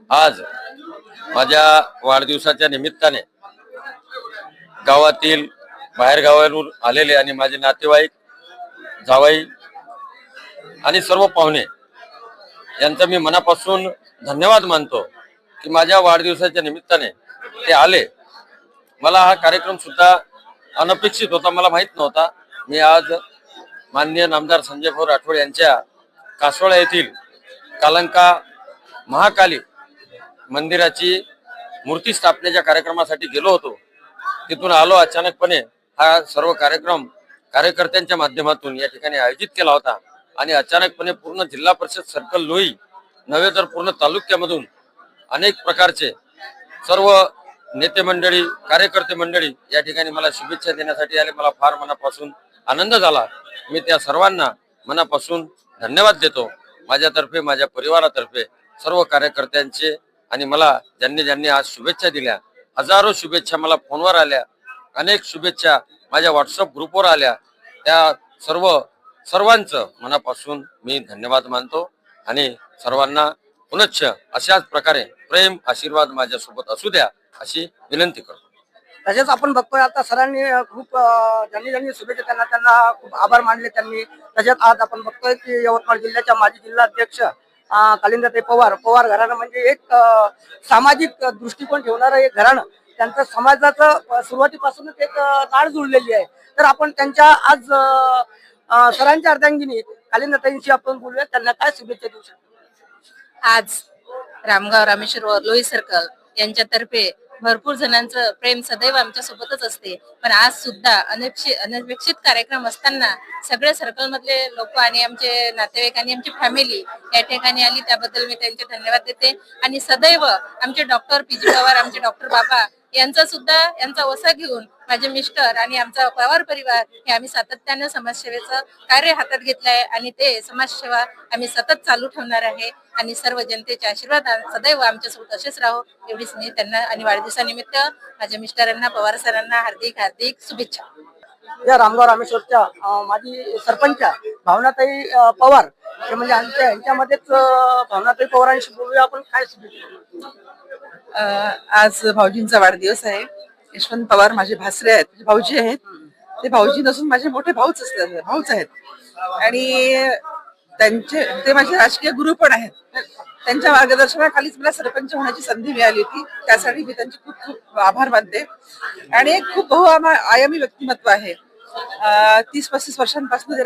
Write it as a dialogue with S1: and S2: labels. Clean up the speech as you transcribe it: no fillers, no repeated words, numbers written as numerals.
S1: आज माझ्या वाढदिवसाच्या निमित्ताने गावातील बाहेर गावावरून आलेले आणि माझे नातेवाईक, जावई आणि सर्व पाहुणे यांचा मी मनापासून धन्यवाद मानतो की माझ्या वाढदिवसाच्या निमित्ताने ते आले. मला हा कार्यक्रम सुद्धा अनपेक्षित होता, मला माहित नव्हता. मी आज माननीय नामदार संजय भाऊ राठोड यांच्या कासोळा येथील कालंका महाकाली मंदिराची मूर्ती स्थापनेच्या कार्यक्रमासाठी गेलो होतो. तिथून आलो अचानकपणे. हा सर्व कार्यक्रम कार्यकर्त्यांच्या माध्यमातून या ठिकाणी आयोजित केला होता आणि अचानकपणे पूर्ण जिल्हा परिषद सर्कल लोई नव्हे तर पूर्ण तालुक्यामधून अनेक प्रकारचे सर्व नेते मंडळी, कार्यकर्ते मंडळी या ठिकाणी मला शुभेच्छा देण्यासाठी आले. मला फार मनापासून आनंद झाला. मी त्या सर्वांना मनापासून धन्यवाद देतो. माझ्यातर्फे, माझ्या परिवारातर्फे सर्व कार्यकर्त्यांचे आणि मला ज्यांनी आज शुभेच्छा दिल्या, हजारो शुभेच्छा मला फोनवर आल्या, अनेक शुभेच्छा माझ्या व्हॉट्सअप ग्रुपवर आल्या. त्या सर्वांचं मनापासून मी धन्यवाद मानतो आणि सर्वांना पुनश्च अशाच प्रकारे प्रेम आशीर्वाद माझ्यासोबत असू द्या अशी विनंती करतो.
S2: तसेच आपण बघतोय आता सरांनी खूप ज्यांनी शुभेच्छा त्यांना खूप आभार मानले त्यांनी. तसेच आज आपण बघतोय की यवतमाळ जिल्ह्याच्या माजी जिल्हाध्यक्ष कालिंदाताई पवार घराणं म्हणजे एक सामाजिक दृष्टिकोन ठेवणारं एक घराणं. त्यांचं समाजाचं सुरुवातीपासूनच एक नाळ जुळलेली आहे. तर आपण त्यांच्या आज सरांच्या अर्धांगिनी कालिंदाताईंशी आपण बोलूया. त्यांना काय शुभेच्छा देऊ शकतो?
S3: आज रामगाव रामेश्वर लोई सर्कल यांच्यातर्फे भरपूर जणांचं प्रेम सदैव आमच्या सोबतच असते. पण आज सुद्धा अनपेक्षित कार्यक्रम असताना सगळे सर्कल मधले लोक आणि आमचे नातेवाईक आणि आमची फॅमिली या ठिकाणी आली, त्याबद्दल मी त्यांचे धन्यवाद देते. आणि सदैव आमचे डॉक्टर पीजी पवार, आमचे डॉक्टर बाबा यांचा वसा घेऊन माझे मिस्टर आणि आमचा पवार परिवार हे आम्ही सातत्याने समाजसेवेचं कार्य हातात घेतलं आहे आणि ते समाजसेवा आम्ही सतत चालू ठेवणार आहे. आणि सर्व जनतेचे आशीर्वाद सदैव आमच्यासोबत असेच राहो एवढीच मी त्यांना आणि वाढदिवसानिमित्त माझ्या मिस्टरांना, पवार सरांना हार्दिक शुभेच्छा.
S2: या रामगाव रामेश्वरच्या माजी सरपंच भावनाताई पवार हे म्हणजे यांच्यामध्येच भावनाताई पवारांशी बोलूया आपण. काय शुभेच्छा?
S4: आज भाऊजींचा वाढदिवस आहे. यशवंत पवार माझे भासरे आहेत, माझे भाऊजी आहेत. ते भाऊजी नसून माझे मोठे भाऊच आहेत आणि ते माझे राजकीय गुरु पण आहेत. त्यांच्या मार्गदर्शनाखालीच मला सरपंच होण्याची संधी मिळाली होती. त्यासाठी मी त्यांचे खूप खूप आभार मानते. आणि एक खूप बहुआयामी व्यक्तिमत्व आहे. 30-35 वर्षांपासून ते